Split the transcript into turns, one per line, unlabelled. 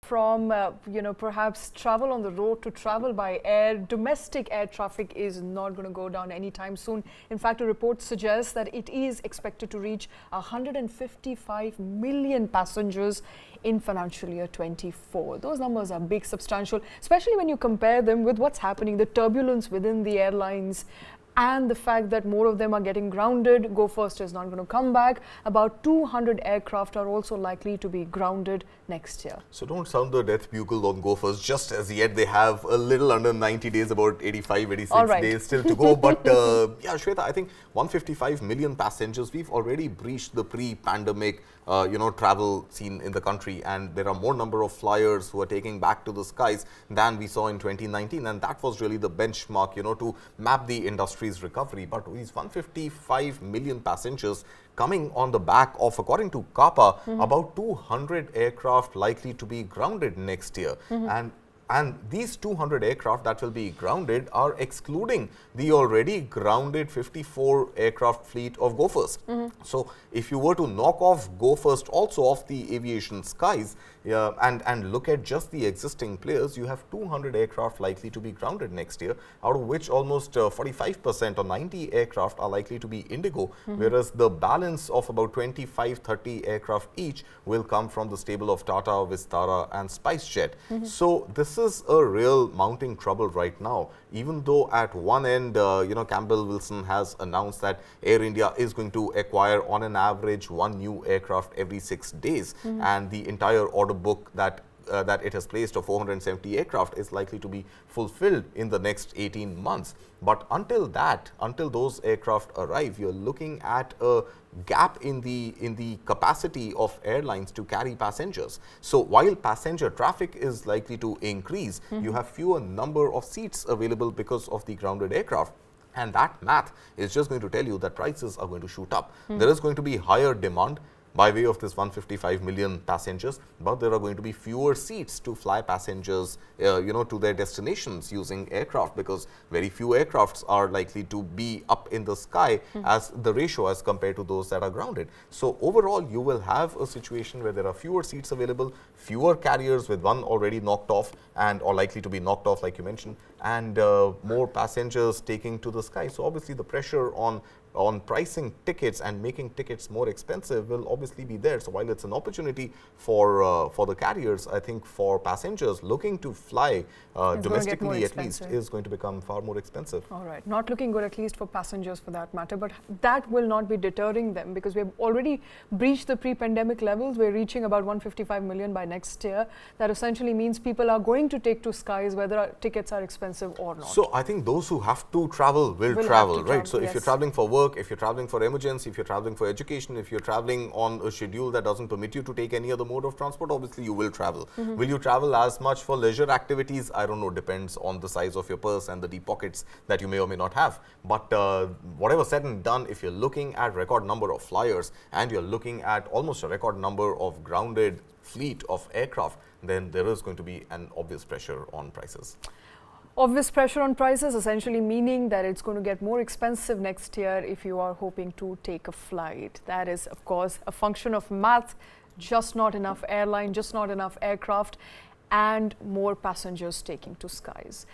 From perhaps travel on the road to travel by air. Domestic air traffic is not going to go down anytime soon. In fact, a report suggests that it is expected to reach 155 million passengers in financial year 24. Those numbers are big, substantial, especially when you compare them with what's happening, the turbulence within the airlines, and the fact that more of them are getting grounded. Go First is not going to come back. About 200 aircraft are also likely to be grounded next year.
So don't sound the death bugle on Go First just as yet. They have a little under 90 days, about 85, 86 days still to go. But yeah, Shweta, I think 155 million passengers, we've already breached the pre-pandemic travel scene in the country, and there are more number of flyers who are taking back to the skies than we saw in 2019, and that was really the benchmark, to map the industry's recovery. But these 155 million passengers coming on the back of, according to CAPA, about 200 aircraft likely to be grounded next year. And these 200 aircraft that will be grounded are excluding the already grounded 54 aircraft fleet of Go First. So if you were to knock off Go First also off the aviation skies and look at just the existing players, you have 200 aircraft likely to be grounded next year, out of which almost 45% or 90 aircraft are likely to be Indigo, whereas the balance of about 25-30 aircraft each will come from the stable of Tata, Vistara and SpiceJet. So this is a real mounting trouble right now, even though at one end, Campbell Wilson has announced that Air India is going to acquire on an average one new aircraft every 6 days, and the entire order book that it has placed of 470 aircraft is likely to be fulfilled in the next 18 months. But until those aircraft arrive, you're looking at a gap in the capacity of airlines to carry passengers. So while passenger traffic is likely to increase, you have fewer number of seats available because of the grounded aircraft. And that math is just going to tell you that prices are going to shoot up. There is going to be higher demand by way of this 155 million passengers, but there are going to be fewer seats to fly passengers, to their destinations using aircraft, because very few aircrafts are likely to be up in the sky as the ratio as compared to those that are grounded. So overall, you will have a situation where there are fewer seats available, fewer carriers with one already knocked off or likely to be knocked off, like you mentioned, and more passengers taking to the sky. So obviously the pressure on pricing tickets and making tickets more expensive will obviously be there. So while it's an opportunity for the carriers, I think for passengers looking to fly domestically at least is going to become far more expensive.
All right, not looking good at least for passengers for that matter, but that will not be deterring them, because we've already breached the pre-pandemic levels. We're reaching about 155 million by next year. That essentially means people are going to take to skies whether our tickets are expensive or not.
So I think those who have to travel will travel, right? So if you're traveling for work, if you're traveling for emergency, if you're traveling for education, if you're traveling on a schedule that doesn't permit you to take any other mode of transport, obviously you will travel. Will you travel as much for leisure activities? I don't know, depends on the size of your purse and the deep pockets that you may or may not have. But whatever said and done, if you're looking at record number of flyers and you're looking at almost a record number of grounded fleet of aircraft, then there is going to be an obvious pressure on prices.
Obvious pressure on prices, essentially meaning that it's going to get more expensive next year if you are hoping to take a flight. That is, of course, a function of math, just not enough airline, just not enough aircraft, and more passengers taking to skies.